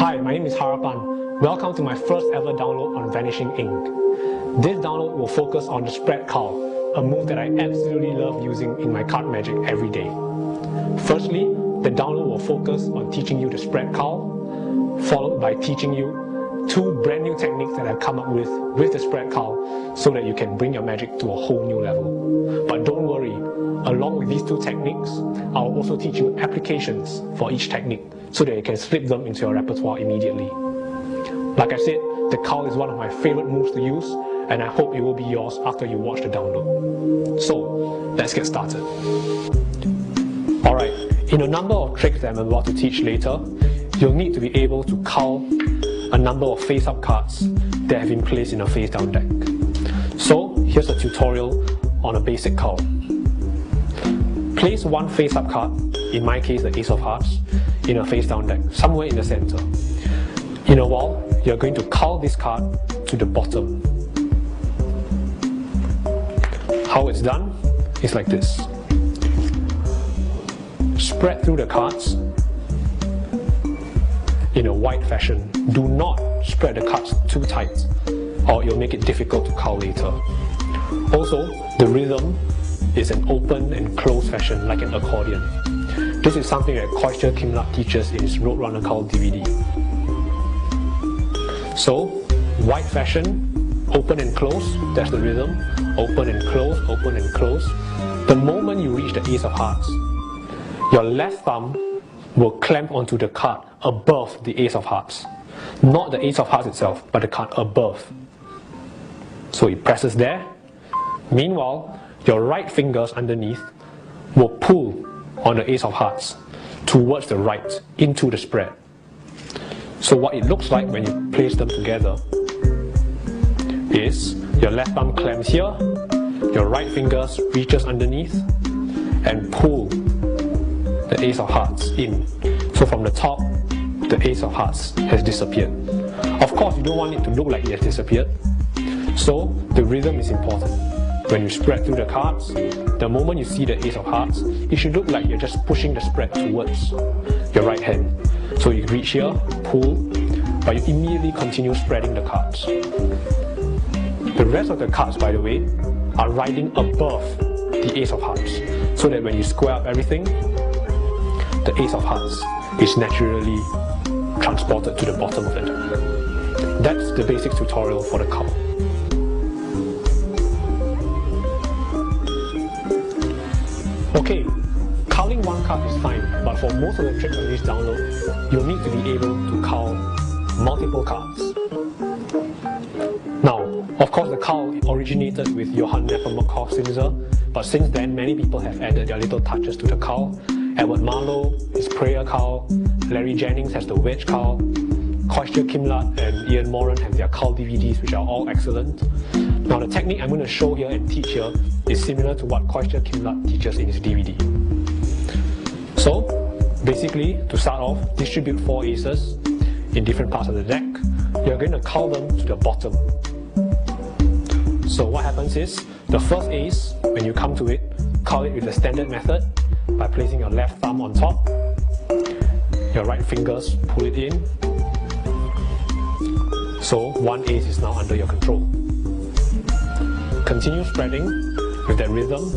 Hi, my name is Harapan. Welcome to my first ever download on Vanishing Ink. This download will focus on the spread cull, a move that I absolutely love using in my card magic every day. Firstly, the download will focus on teaching you the spread cull, followed by teaching you two brand new techniques that I've come up with the spread cull so that you can bring your magic to a whole new level. But don't worry, along with these two techniques, I'll also teach you applications for each technique so that you can slip them into your repertoire immediately. Like I said, the cull is one of my favorite moves to use, and I hope it will be yours after you watch the download. So, let's get started. Alright, in a number of tricks that I'm about to teach later, you'll need to be able to cull a number of face-up cards that have been placed in a face-down deck. So, here's a tutorial on a basic cull. Place one face-up card, in my case the Ace of Hearts, in a face-down deck, somewhere in the center. In a while, you're going to cull this card to the bottom. How it's done is like this. Spread through the cards in a wide fashion. Do not spread the cards too tight, or it'll make it difficult to cull later. Also, the rhythm is an open and closed fashion, like an accordion. This is something that Cullology teaches in his Roadrunner Cull DVD. So, wide fashion, open and close, that's the rhythm. Open and close, open and close. The moment you reach the Ace of Hearts, your left thumb will clamp onto the card above the Ace of Hearts. Not the Ace of Hearts itself, but the card above. So it presses there. Meanwhile, your right fingers underneath will pull on the Ace of Hearts towards the right into the spread. So what it looks like when you place them together is your left thumb clamps here, your right fingers reaches underneath and pull the Ace of Hearts in. So from the top, the Ace of Hearts has disappeared. Of course, you don't want it to look like it has disappeared. So the rhythm is important. When you spread through the cards, the moment you see the Ace of Hearts, it should look like you're just pushing the spread towards your right hand. So you reach here, pull, but you immediately continue spreading the cards. The rest of the cards, by the way, are riding above the Ace of Hearts, so that when you square up everything, the Ace of Hearts is naturally transported to the bottom of the deck. That's the basic tutorial for the cull. Okay, culling one card is fine, but for most of the tricks on this download, you'll need to be able to cull multiple cards. Now, of course the cull originated with Johann Nepomuk Sinzer, but since then many people have added their little touches to the cull. Edward Marlowe, his prayer cull, Larry Jennings has the wedge cull, Cullology and Ian Moran have their cull DVDs, which are all excellent. Now the technique I'm going to show here and teach here is similar to what Cullology teaches in his DVD. So, basically, to start off, distribute 4 aces in different parts of the deck. You're going to cull them to the bottom. So what happens is, the first ace, when you come to it, cull it with the standard method by placing your left thumb on top, your right fingers pull it in. So one ace is now under your control. Continue spreading with that rhythm,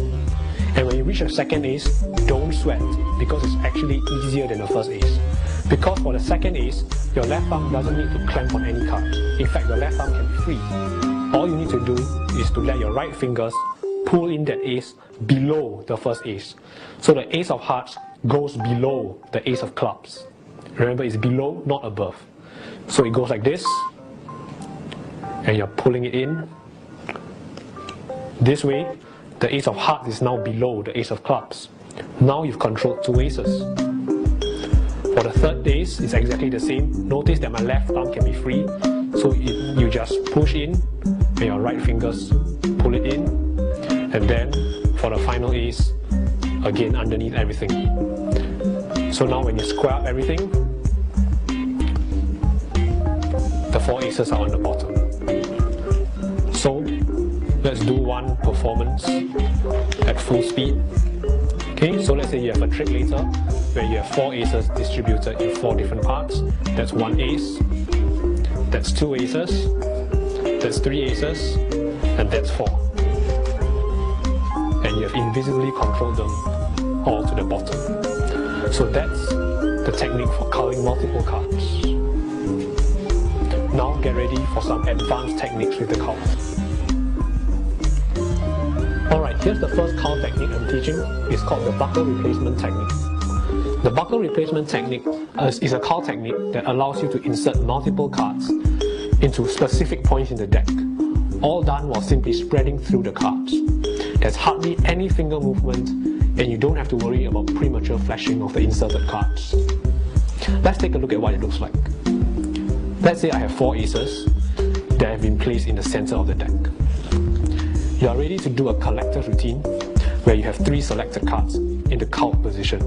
and when you reach a second ace, don't sweat, because it's actually easier than the first ace. Because for the second ace, your left thumb doesn't need to clamp on any card. In fact, your left thumb can be free. All you need to do is to let your right fingers pull in that ace below the first ace. So the Ace of Hearts goes below the Ace of Clubs. Remember, it's below, not above. So it goes like this, and you're pulling it in. This way, the Ace of Hearts is now below the Ace of Clubs. Now you've controlled 2 aces. For the third ace, it's exactly the same. Notice that my left thumb can be free, so you just push in, and your right fingers pull it in, and then for the final ace, again underneath everything. So now when you square up everything, the 4 aces are on the bottom. So let's do one performance at full speed. Okay, so let's say you have a trick later where you have 4 aces distributed in 4 different parts. That's 1 ace, that's 2 aces, that's 3 aces, and that's 4. And you have invisibly controlled them all to the bottom. So that's the technique for culling multiple cards. Now get ready for some advanced techniques with the cull. Alright, here's the first cull technique I'm teaching. It's called the buckle replacement technique. The buckle replacement technique is a cull technique that allows you to insert multiple cards into specific points in the deck, all done while simply spreading through the cards. There's hardly any finger movement, and you don't have to worry about premature flashing of the inserted cards. Let's take a look at what it looks like. Let's say I have 4 aces that have been placed in the center of the deck. You are ready to do a collector's routine where you have 3 selected cards in the cull position.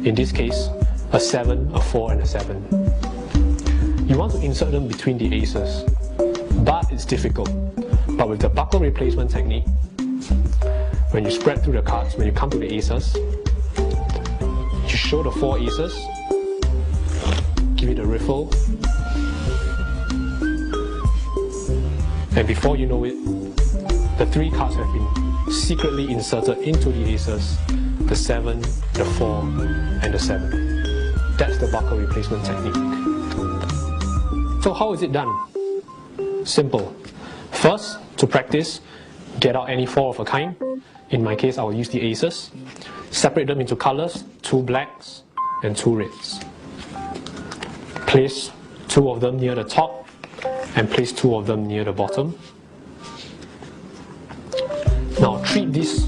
In this case, a 7, a 4 and a 7. You want to insert them between the aces, but it's difficult. But with the buckle replacement technique, when you spread through the cards, when you come to the aces, you show the 4 aces, give it a riffle, and before you know it, the 3 cards have been secretly inserted into the aces, the 7, the 4 and the 7. That's the buckle replacement technique. So how is it done? Simple. First, to practice, get out any 4 of a kind. In my case, I will use the aces. Separate them into colors, 2 blacks and 2 reds. Place 2 of them near the top and place 2 of them near the bottom. Now treat these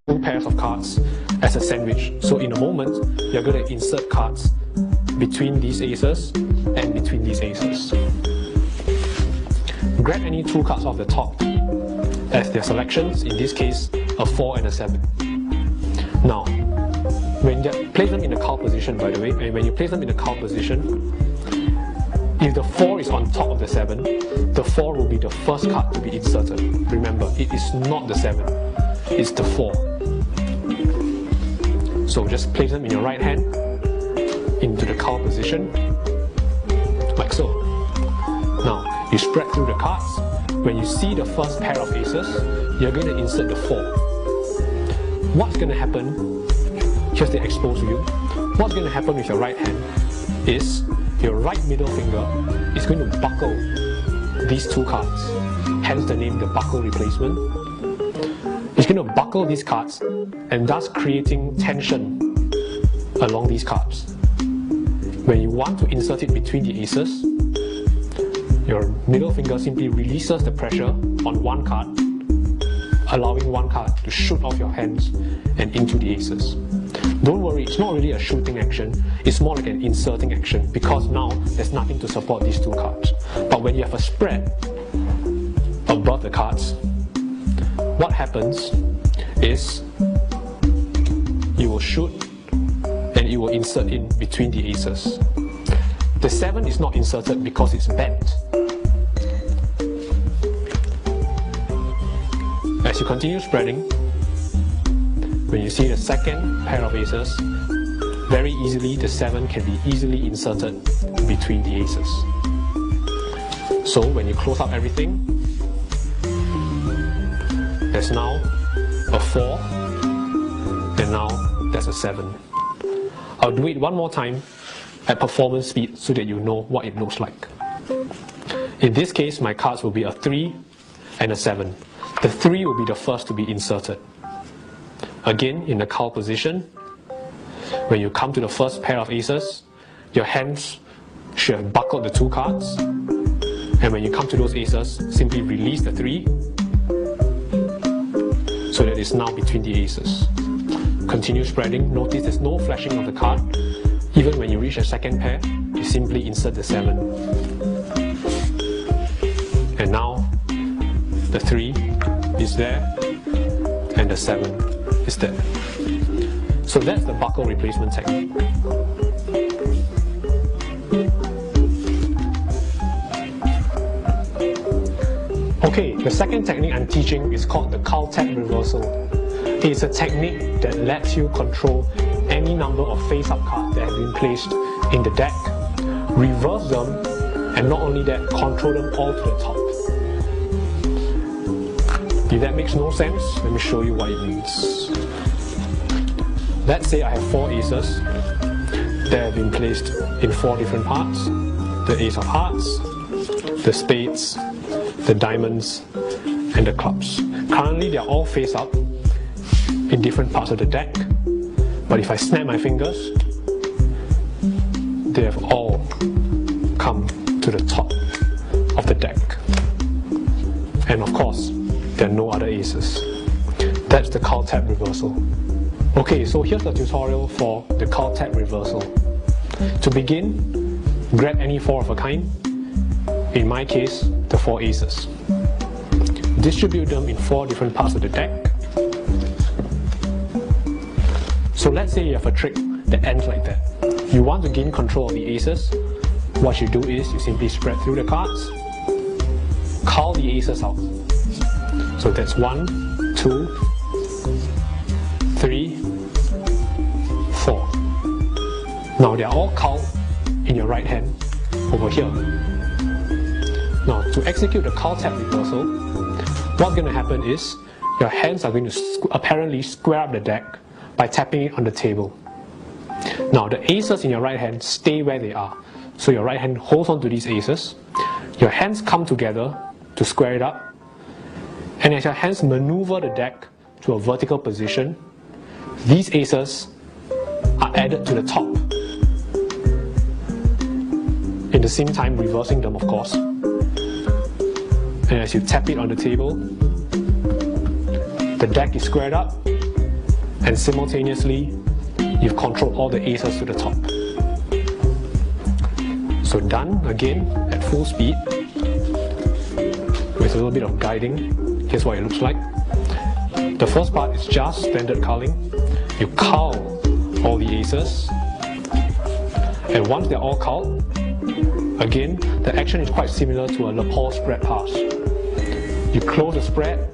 2 pairs of cards as a sandwich. So in a moment, you're going to insert cards between these aces and between these aces. Grab any 2 cards off the top as their selections, in this case a 4 and a 7. Now, when you place them in the cull position, by the way, and when you place them in the cull position, if the 4 is on top of the 7, the 4 will be the first card to be inserted. Remember, it is not the 7, it's the 4. So just place them in your right hand into the cull position, like so. Now, you spread through the cards. When you see the first pair of aces, you're going to insert the 4. What's going to happen, here's the exposed view, what's going to happen with your right hand is your right middle finger is going to buckle these 2 cards, hence the name the buckle replacement. It's going to buckle these cards and thus creating tension along these cards. When you want to insert it between the aces, your middle finger simply releases the pressure on 1 card, allowing 1 card to shoot off your hands and into the aces. Don't worry, it's not really a shooting action, it's more like an inserting action because now there's nothing to support these 2 cards. But when you have a spread above the cards, what happens is you will shoot and it will insert in between the aces. The 7 is not inserted because it's bent. As you continue spreading, when you see the second pair of aces, very easily the 7 can be easily inserted between the aces. So when you close up everything, there's now a 4 and now there's a 7. I'll do it one more time at performance speed so that you know what it looks like. In this case, my cards will be a 3 and a 7. The 3 will be the first to be inserted. Again, in the cull position, when you come to the first pair of aces, your hands should have buckled the 2 cards, and when you come to those aces, simply release the 3 so that it's now between the aces. Continue spreading. Notice there's no flashing of the card. Even when you reach the second pair, you simply insert the 7. And now the 3 is there and the 7 is there. So that's the buckle replacement technique. Okay, the second technique I'm teaching is called the cull tap reversal. It's a technique that lets you control any number of face-up cards that have been placed in the deck, reverse them, and not only that, control them all to the top. If that makes no sense, let me show you what it means. Let's say I have 4 aces that have been placed in 4 different parts. The ace of hearts, the spades, the diamonds, and the clubs. Currently, they are all face up in different parts of the deck, but if I snap my fingers, they have all come to the top of the deck. And of course, there are no other aces. That's the card tap reversal. Okay, so here's the tutorial for the card tap reversal. To begin, grab any 4 of a kind, in my case, the 4 aces. Distribute them in 4 different parts of the deck. So let's say you have a trick that ends like that. You want to gain control of the aces. What you do is you simply spread through the cards, cull the aces out. So that's 1, 2, 3, 4. Now they are all culled in your right hand over here. Now to execute the card tap reversal, what's going to happen is your hands are going to apparently square up the deck by tapping it on the table. Now the aces in your right hand stay where they are. So your right hand holds on to these aces. Your hands come together to square it up. And as your hands maneuver the deck to a vertical position, these aces are added to the top. In the same time reversing them, of course. And as you tap it on the table, the deck is squared up, and simultaneously you've controlled all the aces to the top. So done again at full speed with a little bit of guiding. Here's what it looks like. The first part is just standard culling. You cull all the aces, and once they're all culled, again, the action is quite similar to a lapel spread pass. You close the spread,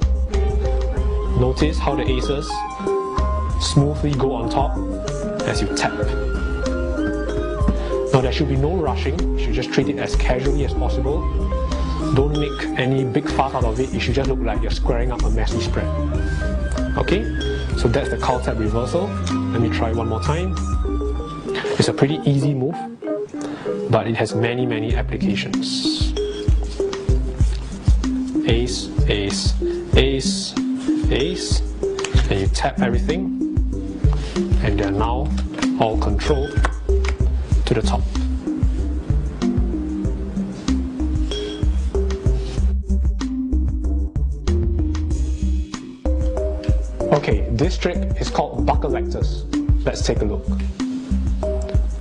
notice how the aces smoothly go on top as you tap. Now there should be no rushing, you should just treat it as casually as possible. Don't make any big fuss out of it, it should just look like you're squaring up a messy spread. Okay, so that's the card tap reversal. Let me try one more time. It's a pretty easy move, but it has many applications. Ace, ace, ace, ace, and you tap everything, and they're now all controlled to the top. Okay, this trick is called buck electors. Let's take a look.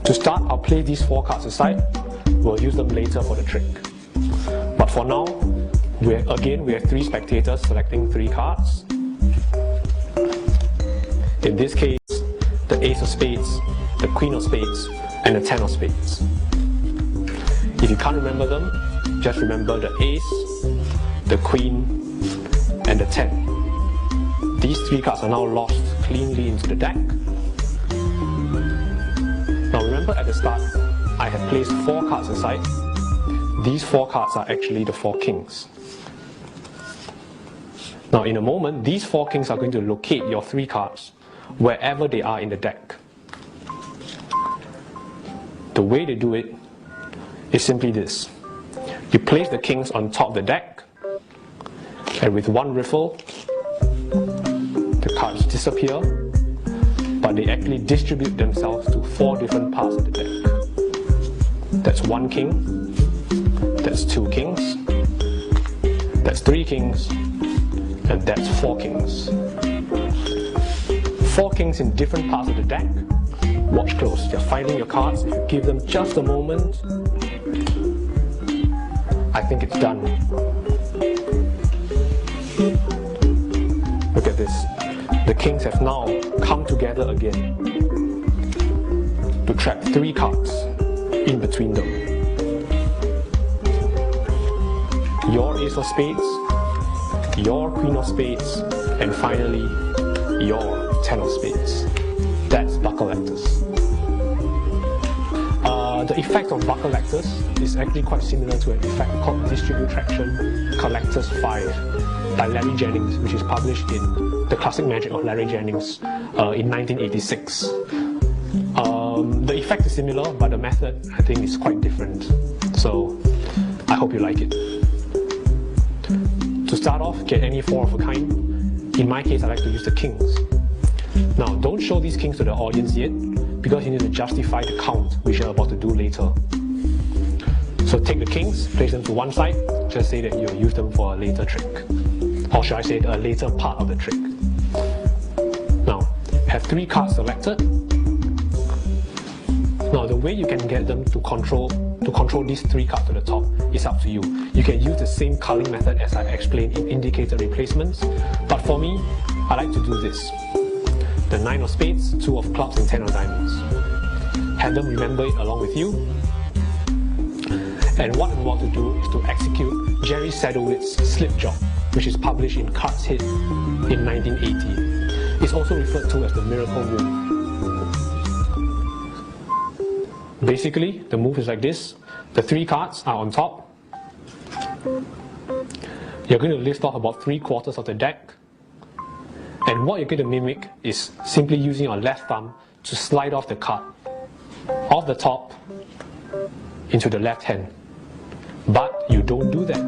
To start, I'll play these 4 cards aside. We'll use them later for the trick. But for now, we have 3 spectators selecting 3 cards. In this case, the ace of spades, the queen of spades, and the 10 of spades. If you can't remember them, just remember the ace, the queen, and the 10. These 3 cards are now lost cleanly into the deck. Now remember at the start, I had placed 4 cards aside. These 4 cards are actually the 4 kings. Now in a moment, these 4 kings are going to locate your 3 cards wherever they are in the deck. The way they do it is simply this. You place the kings on top of the deck, and with one riffle, the cards disappear, but they actually distribute themselves to 4 different parts of the deck. That's 1 king, that's 2 kings, that's 3 kings, and that's 4 kings. 4 kings in different parts of the deck. Watch close, you're finding your cards. If you give them just a moment, I think it's done. Look at this. The kings have now come together again to trap 3 cards in between them. Your ace of spades, your queen of spades, and finally your 10 of spades. That's buck collectors. The effect of buck collectors is actually quite similar to an effect called distribute traction collectors 5 by Larry Jennings, which is published in The Classic Magic of Larry Jennings in 1986. The effect is similar, but the method I think is quite different. So I hope you like it. To start off, get any 4 of a kind. In my case, I like to use the kings. Now, don't show these kings to the audience yet, because you need to justify the count, which you're about to do later. So take the kings, place them to one side, just say that you'll use them for a later trick. Or should I say a later part of the trick. Now, have 3 cards selected. Now, the way you can get them to control these 3 cards to the top is up to you. You can use the same culling method as I explained in indicator replacements, but for me, I like to do this. The 9 of spades, 2 of clubs and 10 of diamonds. Have them remember it along with you. And what I'm about to do is to execute Jerry Sadowitz's slip job, which is published in Cards Hit in 1980. It's also referred to as the miracle move. Basically, the move is like this. The 3 cards are on top. You're going to lift off about 3/4 of the deck. And what you're going to mimic is simply using your left thumb to slide off the card off the top into the left hand. But you don't do that.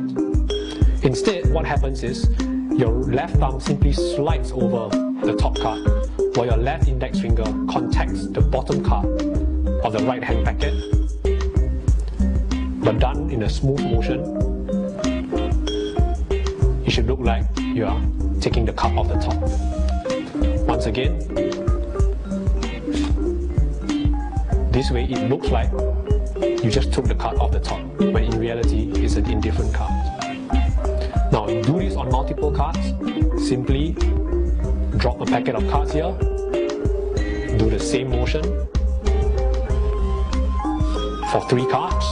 Instead, what happens is your left thumb simply slides over the top card while your left index finger contacts the bottom card of the right hand packet, but done in a smooth motion. It should look like you are taking the card off the top. Once again, this way it looks like you just took the card off the top, when in reality it's an indifferent card. Now, do this on multiple cards. Simply drop a packet of cards here, do the same motion for 3 cards.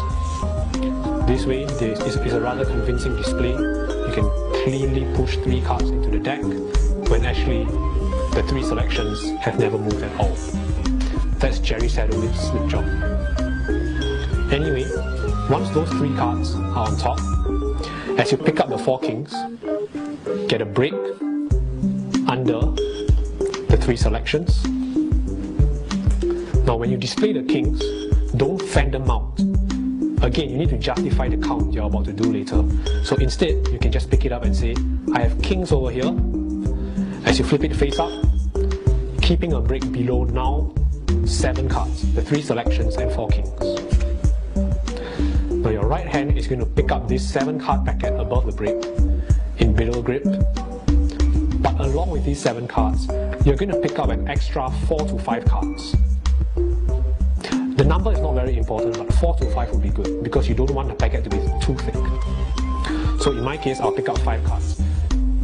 This way, it's a rather convincing display. You can cleanly push 3 cards into the deck when actually the 3 selections have never moved at all. That's Jerry Sadowitz's slip job. Anyway, once those 3 cards are on top, as you pick up the 4 kings, get a break under the 3 selections. Now when you display the kings, don't fan them out. Again, you need to justify the count you're about to do later. So instead, you can just pick it up and say, I have kings over here. As you flip it face up, keeping a break below now 7 cards, the 3 selections and 4 kings. Now your right hand is going to pick up this 7 card packet above the break in middle grip. But along with these 7 cards, you're going to pick up an extra 4 to 5 cards. The number is not very important, but 4 to 5 would be good because you don't want the packet to be too thick. So in my case, I'll pick up 5 cards.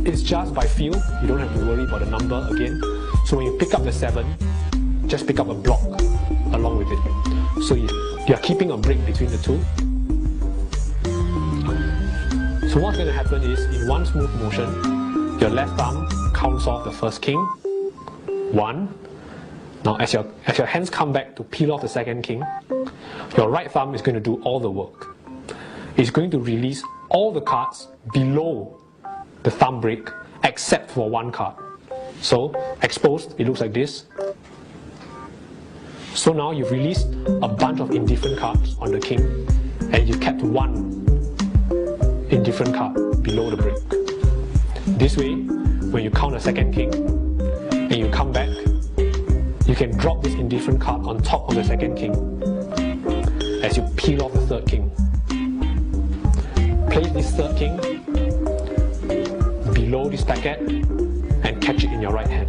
It's just by feel, you don't have to worry about the number again. So when you pick up the 7, just pick up a block along with it. So you're keeping a break between the 2. So what's going to happen is, in one smooth motion, your left thumb counts off the first king. 1. Now as your hands come back to peel off the second king, your right thumb is going to do all the work. It's going to release all the cards below the thumb break except for 1 card. So exposed, it looks like this. So now you've released a bunch of indifferent cards on the king, and you've kept 1 indifferent card below the break. This way, when you count a second king and you come back, you can drop this indifferent card on top of the second king as you peel off the third king. Place this third king below this packet and catch it in your right hand.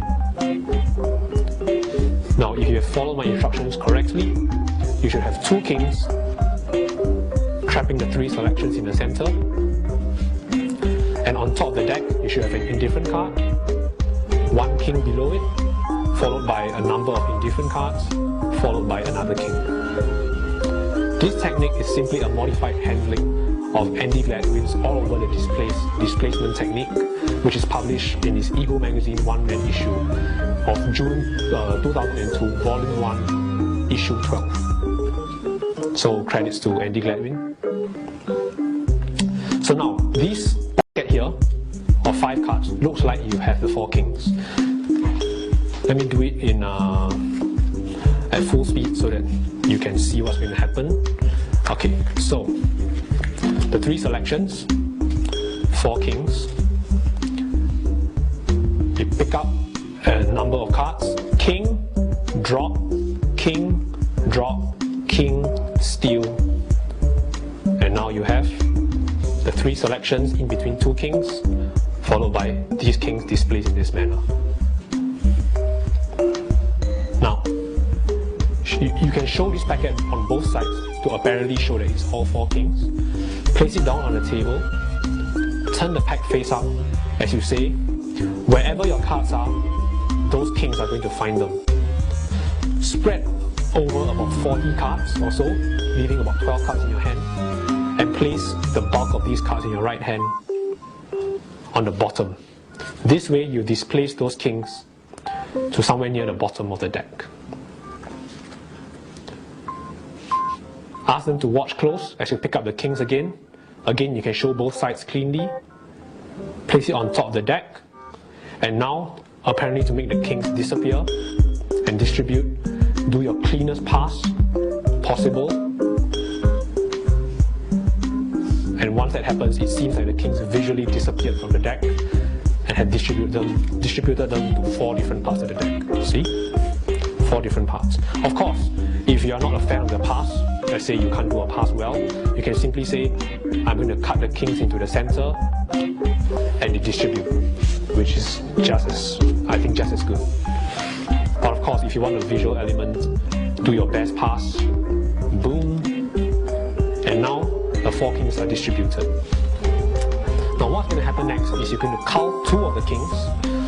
Now, if you have followed my instructions correctly, you should have 2 kings trapping the 3 selections in the center, and on top of the deck you should have an indifferent card, 1 king below it, followed by a number of indifferent cards, followed by another king. This technique is simply a modified handling of Andy Gladwin's all over the displacement technique, which is published in his Ego magazine one-man issue of June 2002, volume 1, issue 12. So credits to Andy Gladwin. So now, this packet here of 5 cards looks like you have the 4 kings. Let me do it in at full speed so that you can see what's going to happen. Okay, so the 3 selections, 4 kings. You pick up a number of cards: king, drop, king, steal, and now you have the 3 selections in between 2 kings, followed by these kings displayed in this manner. Now, you can show this packet on both sides to apparently show that it's all 4 kings. Place it down on the table, turn the pack face up as you say, wherever your cards are, those kings are going to find them. Spread over about 40 cards or so, leaving about 12 cards in your hand, and place the bulk of these cards in your right hand on the bottom. This way you displace those kings to somewhere near the bottom of the deck. Ask them to watch close as you pick up the kings again. Again, you can show both sides cleanly. Place it on top of the deck. And now, apparently to make the kings disappear and distribute, do your cleanest pass possible. And once that happens, it seems like the kings visually disappeared from the deck and had distributed them to 4 different parts of the deck. See? 4 different parts. Of course, if you are not a fan of the pass, let's say you can't do a pass well, you can simply say, I'm going to cut the kings into the center and distribute, which is just as good. But of course, if you want a visual element, do your best pass, boom, and now the 4 kings are distributed. Now what's going to happen next is you're going to cull 2 of the kings.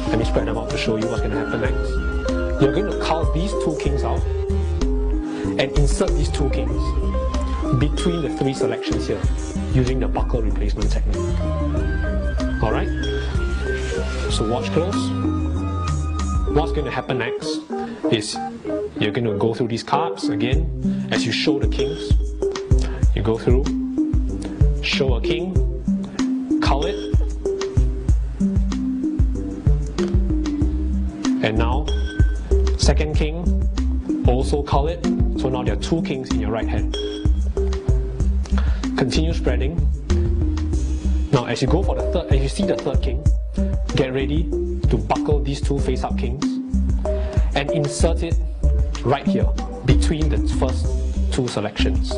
Let me spread them out to show you what's going to happen next. You're going to cull these 2 kings out and insert these 2 kings between the 3 selections here using the buckle replacement technique. Alright? So watch close. What's going to happen next is you're going to go through these cards again. As you show the kings, you go through, show a king, cull it, and now second king, also cull it. So now there are 2 kings in your right hand. Continue spreading. Now as you go for the third, as you see the 3rd king, get ready to buckle these 2 face-up kings and insert it right here between the first 2 selections.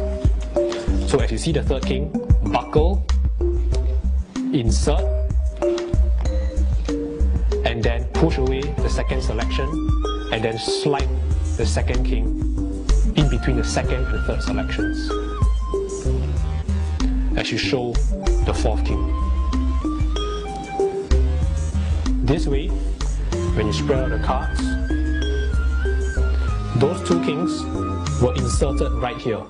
So as you see the 3rd king, buckle, insert, and then push away the 2nd selection, and then slide the 2nd king in between the 2nd and 3rd selections as you show the 4th king. This way, when you spread out the cards, those 2 kings were inserted right here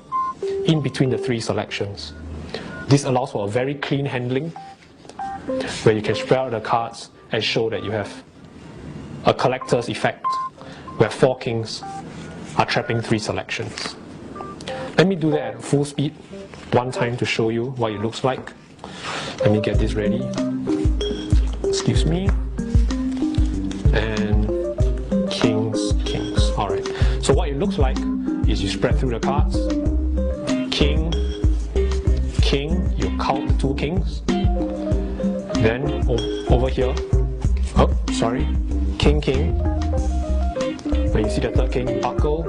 in between the 3 selections. This allows for a very clean handling where you can spread out the cards and show that you have a collector's effect where 4 kings are trapping 3 selections. Let me do that at full speed one time to show you what it looks like. Let me get this ready. Excuse me. And kings. Alright. So what it looks like is you spread through the cards. King, you cull the 2 kings. Then over here, king. When you see the 3rd king, buckle,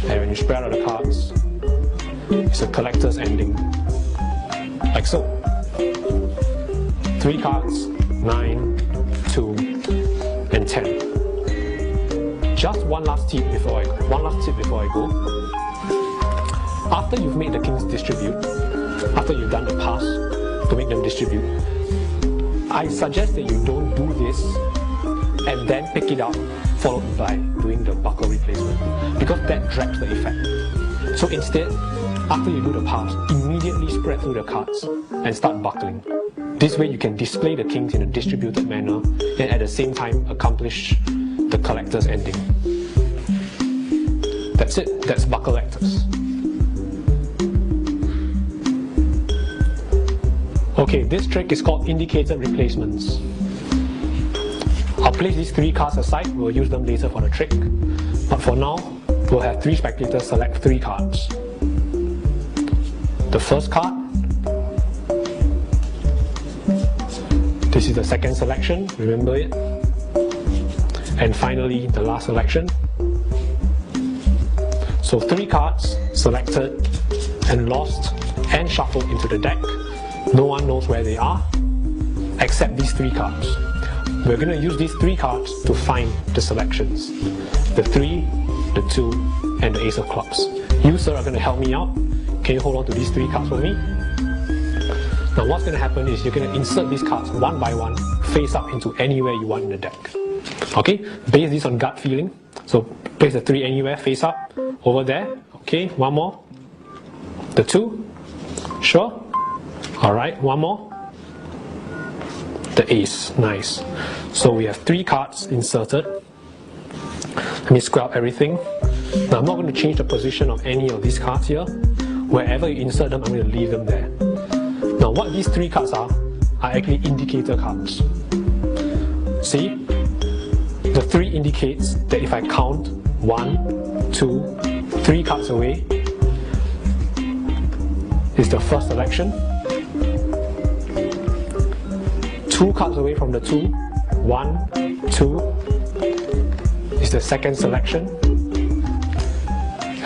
and when you spread out the cards, it's a collector's ending, like so. 3 cards, 9, 2, and 10. Just one last tip before I go. After you've made the kings distribute, after you've done the pass to make them distribute, I suggest that you don't do this and then pick it up followed by doing the buckle replacement, because that drags the effect. So instead, after you do the pass, immediately spread through the cards and start buckling. This way you can display the kings in a distributed manner and at the same time accomplish the collector's ending. That's it, that's Buckle-lectors. Okay, this trick is called indicated replacements. I'll place these 3 cards aside, we'll use them later for the trick. But for now, we'll have 3 spectators select 3 cards. The first card, this is the second selection, remember it. And finally, the last selection. So 3 cards selected and lost and shuffled into the deck. No one knows where they are, except these 3 cards. We're going to use these 3 cards to find the selections. The 3, the 2, and the ace of clubs. You, sir, are going to help me out. Can you hold on to these 3 cards for me? Now what's going to happen is you're going to insert these cards one by one, face up into anywhere you want in the deck. Okay, base this on gut feeling. So place the 3 anywhere, face up, over there. Okay, one more. The 2, sure. Alright, one more. The ace, nice. So we have 3 cards inserted. Let me square up everything. Now I'm not going to change the position of any of these cards here. Wherever you insert them, I'm going to leave them there. Now what these 3 cards are actually indicator cards. See? The 3 indicates that if I count 1, 2, 3 cards away, is the first selection. 2 cards away from the 2, 1, 2 is the second selection.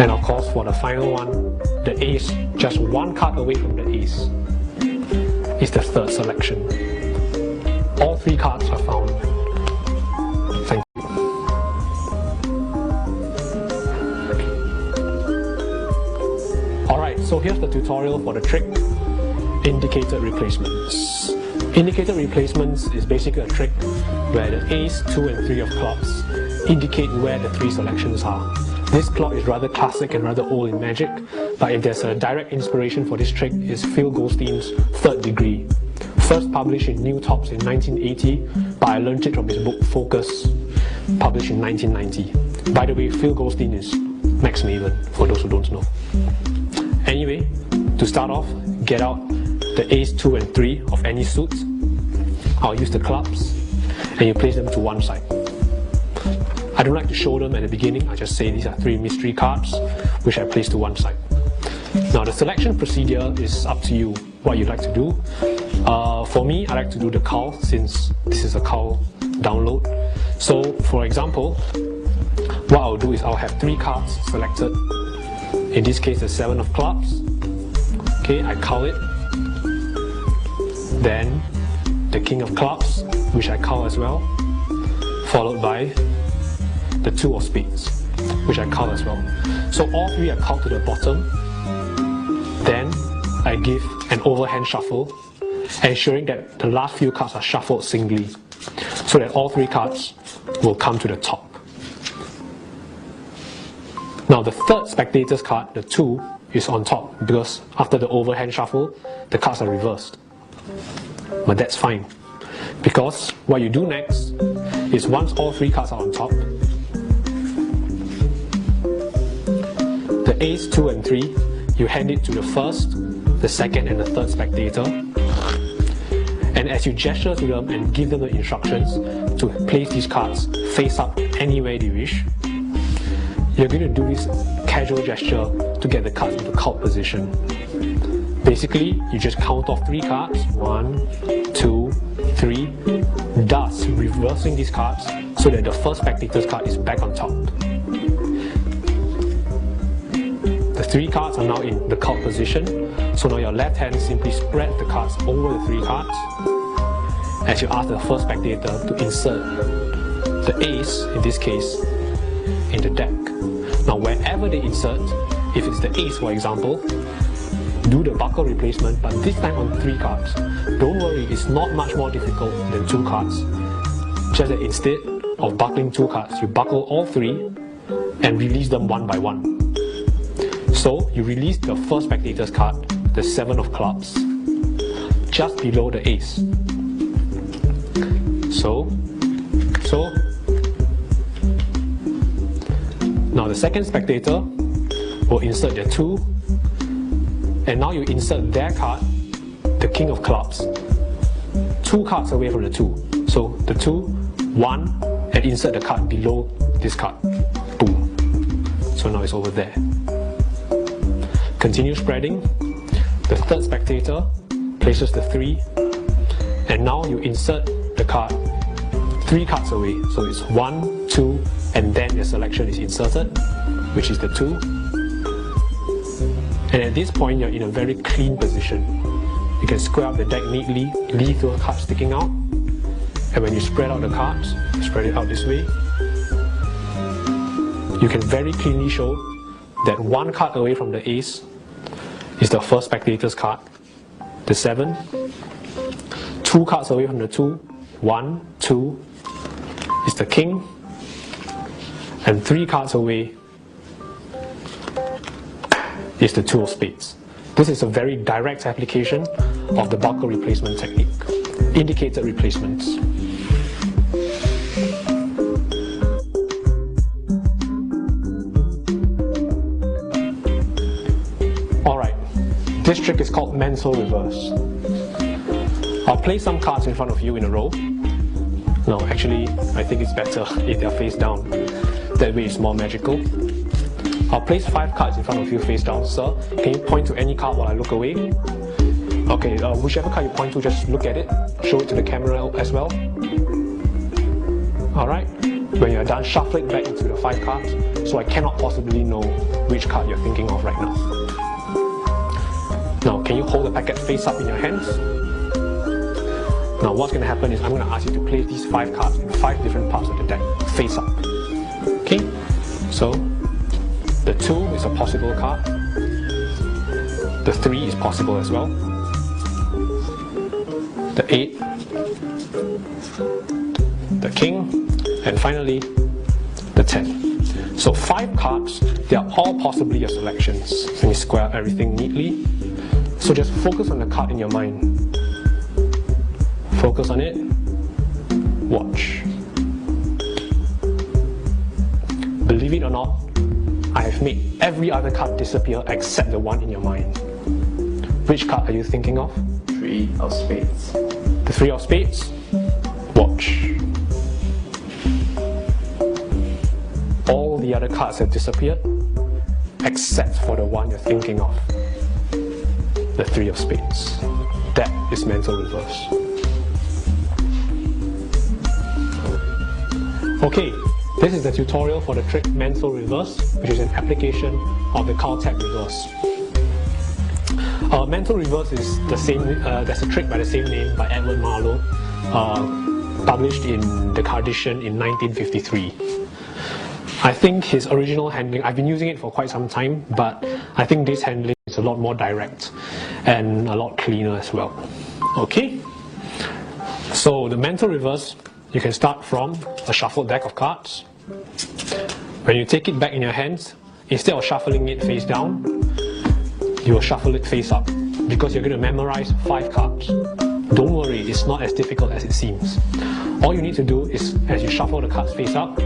And of course for the final one, the ace, just 1 card away from the ace, is the third selection. All 3 cards are found. Thank you. Alright, so here's the tutorial for the trick, indicated replacements. Indicated replacements is basically a trick where the ace, 2 and 3 of clubs indicate where the 3 selections are. This plot is rather classic and rather old in Magic, but if there's a direct inspiration for this trick, is Phil Goldstein's Third Degree. First published in New Tops in 1980, but I learned it from his book Focus, published in 1990. By the way, Phil Goldstein is Max Maven, for those who don't know. Anyway, to start off, get out the ace, 2 and 3 of any suit. I'll use the clubs, and you place them to one side. I don't like to show them at the beginning, I just say these are 3 mystery cards, which I place to one side. Now the selection procedure is up to you, what you'd like to do. For me, I like to do the cull, since this is a cull download. So for example, what I'll do is I'll have 3 cards selected. In this case, the 7 of clubs. Okay, I cull it. Then the king of clubs, which I cull as well, followed by the 2 of spades, which I cull as well. So all 3 are culled to the bottom. Then I give an overhand shuffle, ensuring that the last few cards are shuffled singly, so that all 3 cards will come to the top. Now the third spectator's card, the 2, is on top, because after the overhand shuffle, the cards are reversed. But that's fine, because what you do next is once all 3 cards are on top, the ace, 2 and 3, you hand it to the first, the second and the third spectator. And as you gesture to them and give them the instructions to place these cards face up anywhere they wish, you're going to do this casual gesture to get the cards into cult position. Basically, you just count off 3 cards, 1, 2, 3, thus reversing these cards so that the first spectator's card is back on top. The 3 cards are now in the cult position, so now your left hand simply spread the cards over the 3 cards as you ask the first spectator to insert the ace, in this case, in the deck. Now wherever they insert, if it's the ace for example, do the buckle replacement, but this time on 3 cards. Don't worry, it's not much more difficult than 2 cards. Just that instead of buckling 2 cards, you buckle all 3 and release them one by one. So you release the first spectator's card, the 7 of clubs, just below the ace. So. Now the second spectator will insert their 2, and now you insert their card, the king of clubs, 2 cards away from the 2. So the 2, 1, and insert the card below this card. Boom. So now it's over there. Continue spreading. The third spectator places the 3, and now you insert the card 3 cards away. So it's 1, 2, and then your selection is inserted, which is the 2. And at this point, you're in a very clean position. You can square up the deck neatly, leave the cards sticking out. And when you spread out the cards, you spread it out this way, you can very cleanly show that 1 card away from the ace is the first spectator's card, the 7. 2 cards away from the 2, 1, 2, is the king. And 3 cards away is the 2 of spades. This is a very direct application of the buckle replacement technique. Indicated replacements. Alright, this trick is called mental reverse. I'll place some cards in front of you in a row. No, actually, I think it's better if they're face down. That way it's more magical. I'll place 5 cards in front of you face down. Sir, can you point to any card while I look away? Okay, whichever card you point to, just look at it. Show it to the camera as well. Alright, when you're done, shuffle it back into the 5 cards, so I cannot possibly know which card you're thinking of right now. Now, can you hold the packet face up in your hands? Now what's going to happen is I'm going to ask you to place these 5 cards in 5 different parts of the deck, face up. Okay, so the 2 is a possible card, the 3 is possible as well, the 8, the king, and finally the 10. So 5 cards, they are all possibly your selections. Let me square everything neatly. So just focus on the card in your mind. Focus on it, watch. Believe it or not, I have made every other card disappear except the one in your mind. Which card are you thinking of? 3 of spades. The 3 of spades? Watch. All the other cards have disappeared except for the one you're thinking of. The 3 of spades. That is mental reverse. Okay, this is the tutorial for the trick mental reverse, which is an application of the Caltech reverse. Mental reverse is the same. There's a trick by the same name by Edward Marlowe, published in the Cardition in 1953. I think his original handling, I've been using it for quite some time, but I think this handling is a lot more direct and a lot cleaner as well. Okay, so the mental reverse, you can start from a shuffled deck of cards. When you take it back in your hands, instead of shuffling it face down, you will shuffle it face up, because you're going to memorize 5 cards. Don't worry, it's not as difficult as it seems. All you need to do is, as you shuffle the cards face up,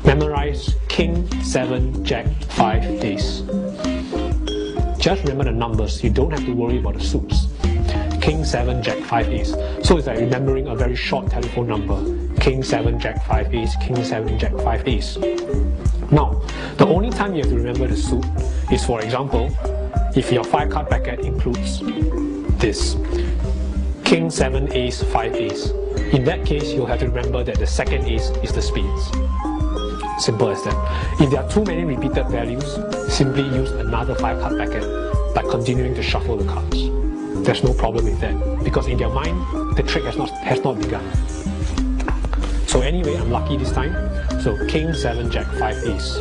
memorize King, 7, Jack, 5, Ace. Just remember the numbers, you don't have to worry about the suits. King, 7, Jack, 5, Ace. So it's like remembering a very short telephone number. King, 7, Jack, 5, Ace, King, 7, Jack, 5, Ace. Now, the only time you have to remember the suit is, for example, if your 5-card packet includes this. King, 7, Ace, 5, Ace. In that case, you'll have to remember that the second ace is the spades. Simple as that. If there are too many repeated values, simply use another 5-card packet by continuing to shuffle the cards. There's no problem with that, because in their mind, the trick has not begun. So anyway, I'm lucky this time. So King, 7, Jack, 5, Ace.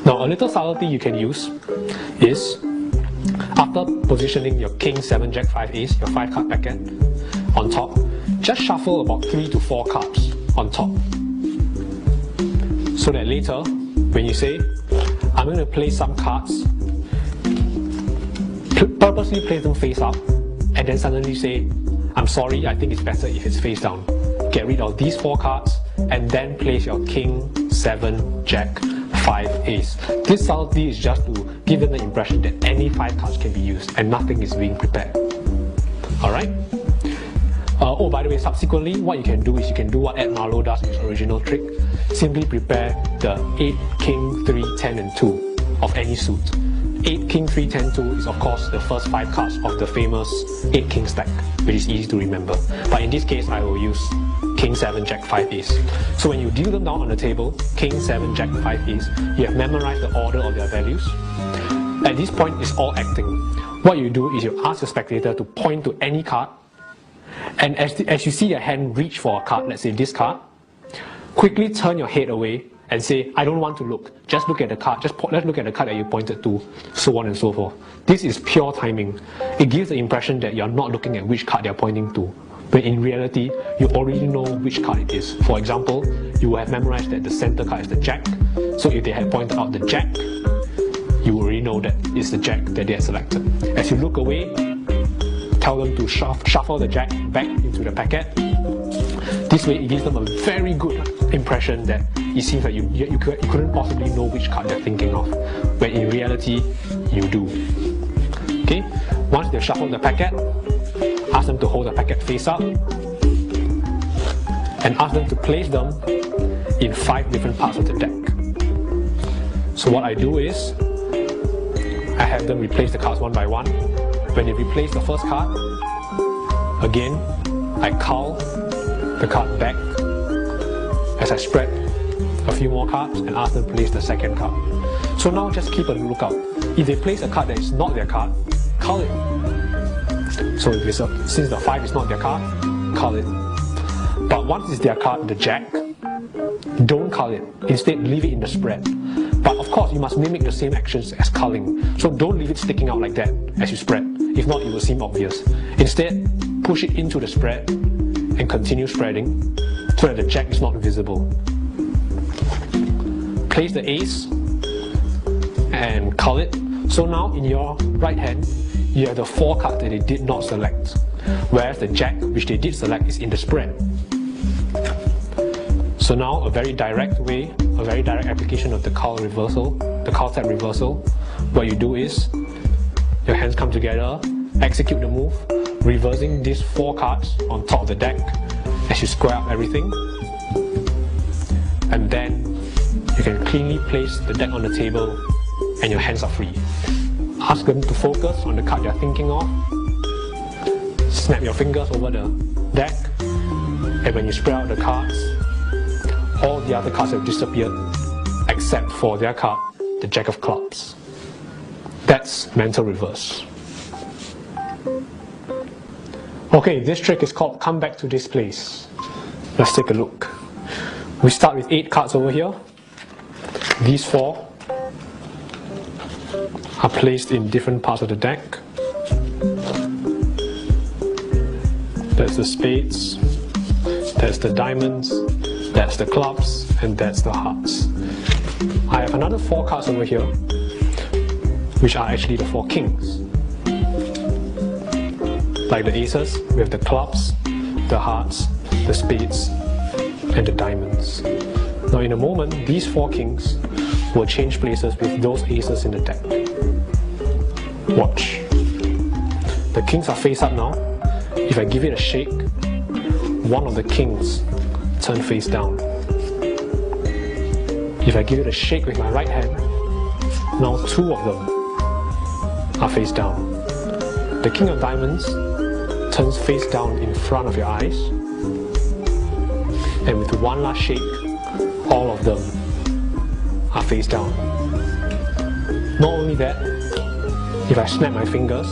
Now a little subtlety you can use is, after positioning your King, 7, Jack, 5, Ace, your 5-card packet on top, just shuffle about 3 to 4 cards on top, so that later, when you say, I'm going to play some cards, purposely place them face up, and then suddenly say, I'm sorry, I think it's better if it's face down. Get rid of these 4 cards, and then place your king, 7, jack, 5, ace. This subtlety is just to give them the impression that any 5 cards can be used, and nothing is being prepared. Alright? Oh, by the way, subsequently, what you can do is you can do what Ed Marlowe does in his original trick. Simply prepare the 8, king, 3, 10, and 2 of any suit. 8, king, 3, 10, 2 is of course the first 5 cards of the famous 8 king stack, which is easy to remember. But in this case, I will use king, 7, jack, 5, ace. So when you deal them down on the table, king, 7, jack, 5, ace, you have memorized the order of their values. At this point, it's all acting. What you do is you ask the spectator to point to any card, and as you see your hand reach for a card, let's say this card, quickly turn your head away and say, I don't want to look, just look at the card, let's look at the card that you pointed to, so on and so forth. This is pure timing. It gives the impression that you're not looking at which card they're pointing to, when in reality, you already know which card it is. For example, you will have memorized that the center card is the jack, so if they had pointed out the jack, you already know that it's the jack that they had selected. As you look away, tell them to shuffle the jack back into the packet. This way it gives them a very good impression that it seems like you couldn't possibly know which card they're thinking of, when in reality, you do. Okay? Once they've shuffled the packet, ask them to hold the packet face up, and ask them to place them in 5 different parts of the deck. So what I do is, I have them replace the cards one by one. When they replace the first card, again, I cull the card back as I spread a few more cards and ask them to place the second card. So now just keep a lookout. If they place a card that is not their card, cull it. So if since the 5 is not their card, cull it. But once it's their card, the jack, don't cull it. Instead, leave it in the spread. But of course, you must mimic the same actions as culling. So don't leave it sticking out like that as you spread. If not, it will seem obvious. Instead, push it into the spread and continue spreading so that the jack is not visible. Place the ace and cull it. So now in your right hand, you have the 4 cards that they did not select, whereas the jack, which they did select, is in the spread. So now a very direct way, a very direct application of the cull reversal, the cull tap reversal. What you do is, your hands come together, execute the move, reversing these 4 cards on top of the deck as you square up everything. And then you can cleanly place the deck on the table and your hands are free. Ask them to focus on the card they're thinking of. Snap your fingers over the deck, and when you spread out the cards, all the other cards have disappeared except for their card, the Jack of Clubs. That's mental reverse. Okay, this trick is called Come Back to This Place. Let's take a look. We start with 8 cards over here. These 4 are placed in different parts of the deck. That's the spades, that's the diamonds, that's the clubs, and that's the hearts. I have another 4 cards over here, which are actually the 4 kings. Like the aces, we have the clubs, the hearts, the spades, and the diamonds. Now in a moment, these 4 kings will change places with those aces in the deck. Watch. The kings are face up now. If I give it a shake, one of the kings turn face down. If I give it a shake with my right hand, now 2 of them are face down. The king of diamonds turns face down in front of your eyes, and with one last shake, all of them are face down. Not only that, if I snap my fingers,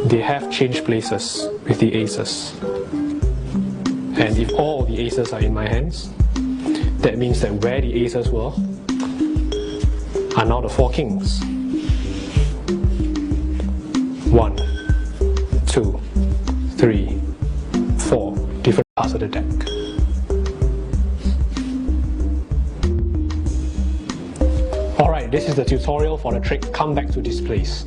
they have changed places with the aces. And if all the aces are in my hands, that means that where the aces were are now the 4 kings. 1, 2, 3, 4 different parts of the deck. this is the tutorial for the trick Come Back to Displace.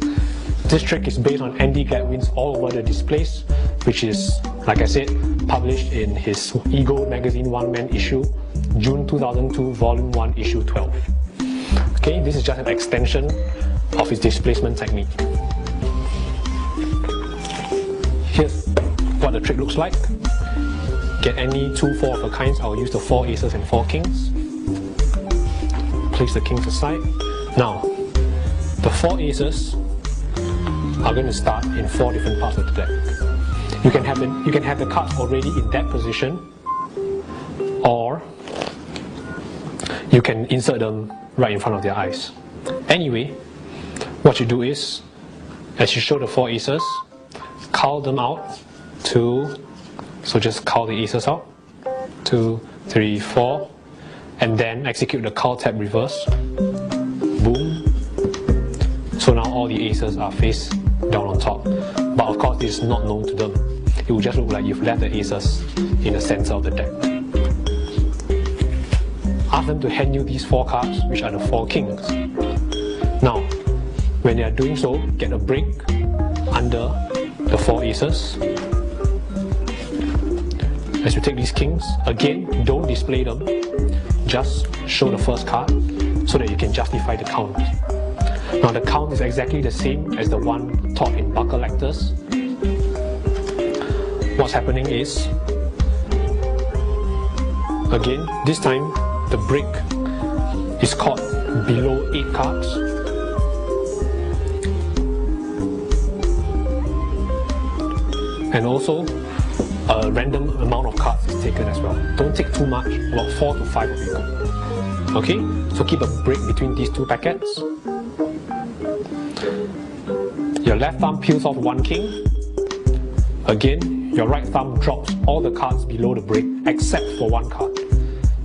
This trick is based on Andy Gladwin's All Over the Displace, which is, like I said, published in his Ego magazine one-man issue, June 2002, volume 1, issue 12. Okay, this is just an extension of his displacement technique. Here's what the trick looks like. Get any 2 4 of a kinds. I'll use the 4 aces and 4 kings. Place the kings aside. Now, the 4 aces are going to start in 4 different parts of the deck. You can have the cards already in that position, or you can insert them right in front of their eyes. Anyway, what you do is, as you show the 4 aces, cull them out to, so just cull the aces out, 2, 3, 4, and then execute the cull tab reverse. Boom. So now all the aces are face down on top. But of course this is not known to them. It will just look like you've left the aces in the center of the deck. Ask them to hand you these 4 cards, which are the 4 kings. Now, when they are doing so, get a break under the 4 aces. As you take these kings, again, don't display them. Just show the first card so that you can justify the count. Now the count is exactly the same as the one taught in Buckle Lectures. What's happening is, again, this time the break is caught below 8 cards. And also, a random amount of cards is taken as well. Don't take too much, about 4 to 5 of you. Okay, so keep a break between these 2 packets. Your left thumb peels off 1 king. Again, your right thumb drops all the cards below the break except for 1 card.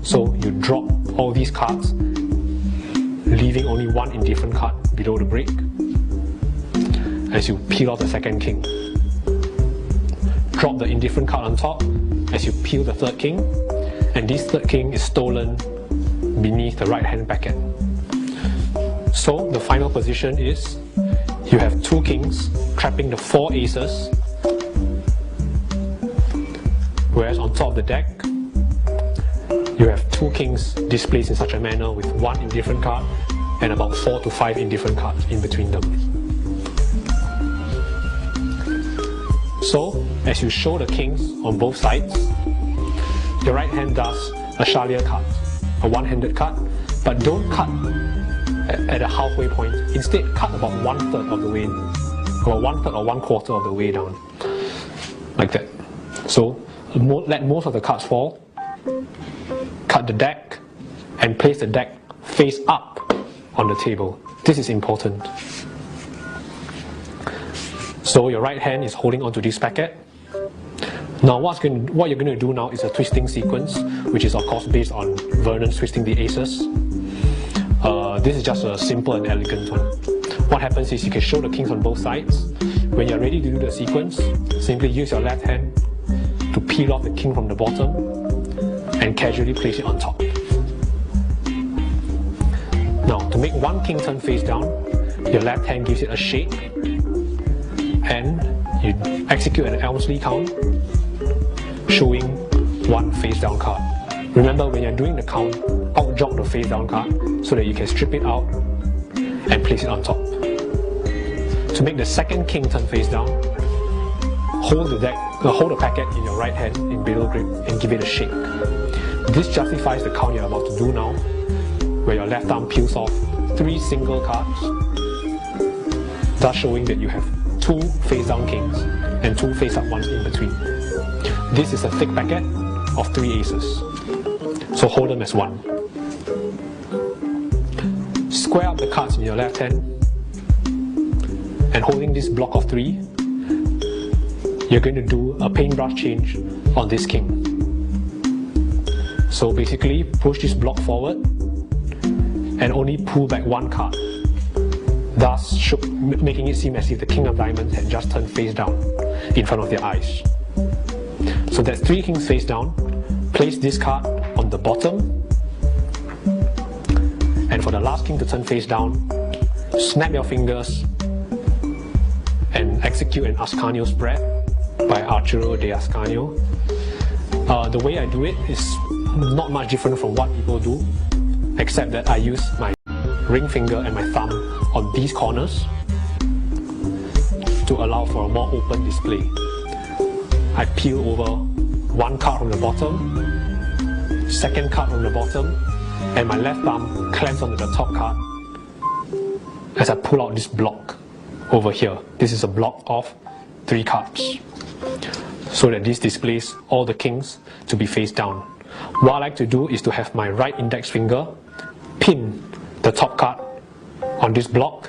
So you drop all these cards, leaving only 1 indifferent card below the break as you peel off the second king. Drop the indifferent card on top as you peel the third king, and this third king is stolen beneath the right hand packet. So the final position is, you have 2 kings trapping the 4 aces, whereas on top of the deck you have 2 kings displaced in such a manner with 1 indifferent card and about 4 to 5 indifferent cards in between them. So, as you show the kings on both sides, your right hand does a Shalia card, a one-handed card, but don't cut at a halfway point. Instead, cut about 1/3 of the way, or 1/3 or 1/4 of the way down, like that. So, let most of the cards fall, cut the deck, and place the deck face up on the table. This is important. So your right hand is holding onto this packet. Now what you're going to do now is a twisting sequence, which is of course based on Vernon's twisting the aces. This is just a simple and elegant one. What happens is you can show the kings on both sides. When you're ready to do the sequence, simply use your left hand to peel off the king from the bottom and casually place it on top. Now to make 1 king turn face down, your left hand gives it a shake and you execute an Elmsley count, showing 1 face down card. Remember, when you're doing the count, out jog the face down card so that you can strip it out and place it on top. To make the second king turn face down, hold the packet in your right hand in middle grip and give it a shake. This justifies the count you're about to do now, where your left arm peels off 3 single cards, thus showing that you have 2 face down kings and 2 face up ones in between. This is a thick packet of 3 aces, so hold them as 1. Square up the cards in your left hand, and holding this block of 3, you're going to do a paintbrush change on this king. So basically, push this block forward and only pull back 1 card, thus making it seem as if the king of diamonds had just turned face down in front of their eyes. So that's 3 kings face down. Place this card on the bottom and And for the last king to turn face down, snap your fingers and execute an Ascanio spread by Arturo de Ascanio. The way I do it is not much different from what people do, except that I use my ring finger and my thumb on these corners to allow for a more open display. I peel over one card from the bottom, second card from the bottom, and my left thumb clamps onto the top card as I pull out this block over here. This is a block of 3 cards, so that this displays all the kings to be face down. What I like to do is to have my right index finger pin the top card on this block,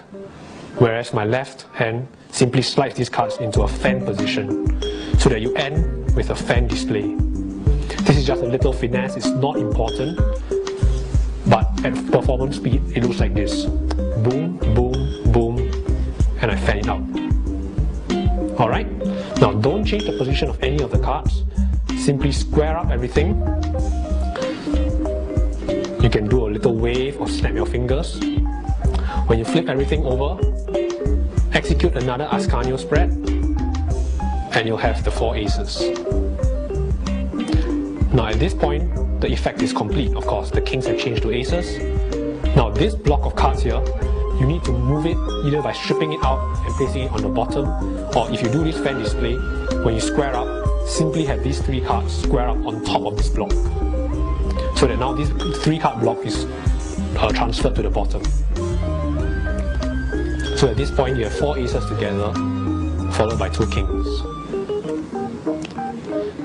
whereas my left hand simply slides these cards into a fan position, so that you end with a fan display. This is just a little finesse, it's not important, but at performance speed it looks like this. Boom, boom, boom, and I fan it out. Alright, now don't change the position of any of the cards, simply square up everything. You can do a little wave or snap your fingers. When you flip everything over, execute another Ascanio spread, and you'll have the 4 aces. Now at this point, the effect is complete. Of course, the kings have changed to aces. Now this block of cards here, you need to move it either by stripping it out and placing it on the bottom, or if you do this fan display, when you square up, simply have these 3 cards square up on top of this block, so that now this 3 card block is transferred to the bottom. So at this point you have 4 aces together, followed by 2 kings.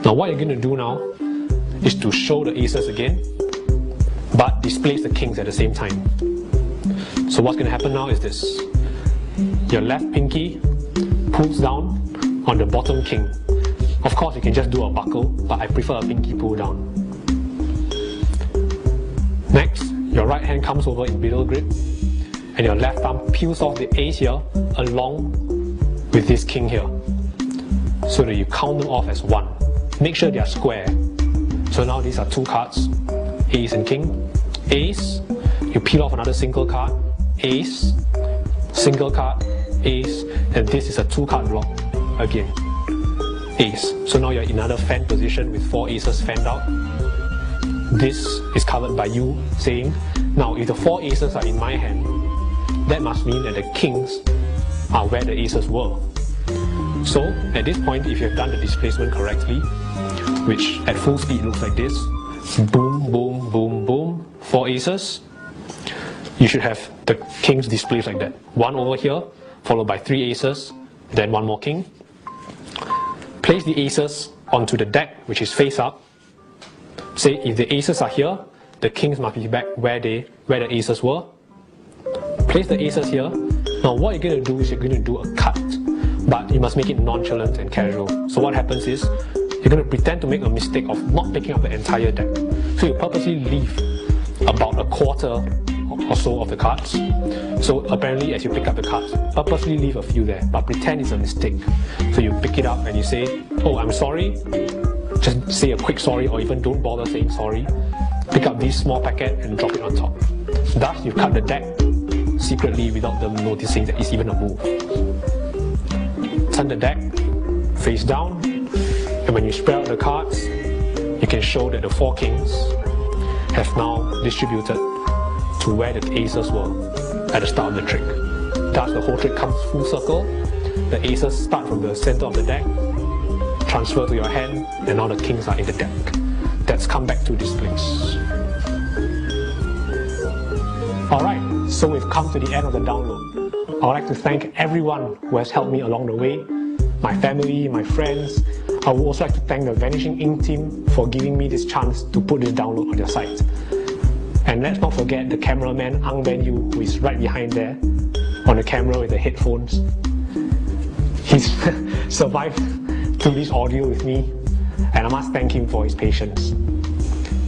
Now what you're going to do now is to show the aces again, but displays the kings at the same time. So what's going to happen now is this. Your left pinky pulls down on the bottom king. Of course you can just do a buckle, but I prefer a pinky pull down. Next, your right hand comes over in middle grip, and your left thumb peels off the ace here along with this king here, so that you count them off as 1. Make sure they are square. So now these are 2 cards, ace and king. Ace, you peel off another single card, ace, single card, ace, and this is a 2 card block again, ace. So now you're in another fan position with 4 aces fanned out. This is covered by you saying, now if the 4 aces are in my hand, that must mean that the kings are where the aces were. So at this point, if you have done the displacement correctly, which at full speed looks like this, boom, boom, boom, boom, 4 aces, you should have the kings displaced like that. 1 over here, followed by 3 aces, then 1 more king. Place the aces onto the deck, which is face up. Say if the aces are here, the kings must be back where the aces were. Place the aces here. Now what you're going to do is you're going to do a cut, but you must make it nonchalant and casual. So what happens is, you're going to pretend to make a mistake of not picking up the entire deck. So you purposely leave about a quarter or so of the cards. So apparently as you pick up the cards, purposely leave a few there, but pretend it's a mistake. So you pick it up and you say, oh, I'm sorry. Just say a quick sorry, or even don't bother saying sorry. Pick up this small packet and drop it on top. Thus, you cut the deck secretly without them noticing that it's even a move. Turn the deck face down, and when you spread out the cards, you can show that the 4 kings have now distributed to where the aces were at the start of the trick. Thus, the whole trick comes full circle. The aces start from the center of the deck, transfer to your hand, and now the kings are in the deck. That's come back to this place. Alright, so we've come to the end of the download. I would like to thank everyone who has helped me along the way, my family, my friends. I would also like to thank the Vanishing Ink team for giving me this chance to put this download on their site. And let's not forget the cameraman Ang Ben Yu, who is right behind there on the camera with the headphones. He's survived through this audio with me, and I must thank him for his patience.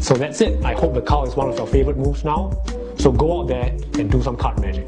So that's it. I hope the cow is one of your favorite moves now. So go out there and do some card magic.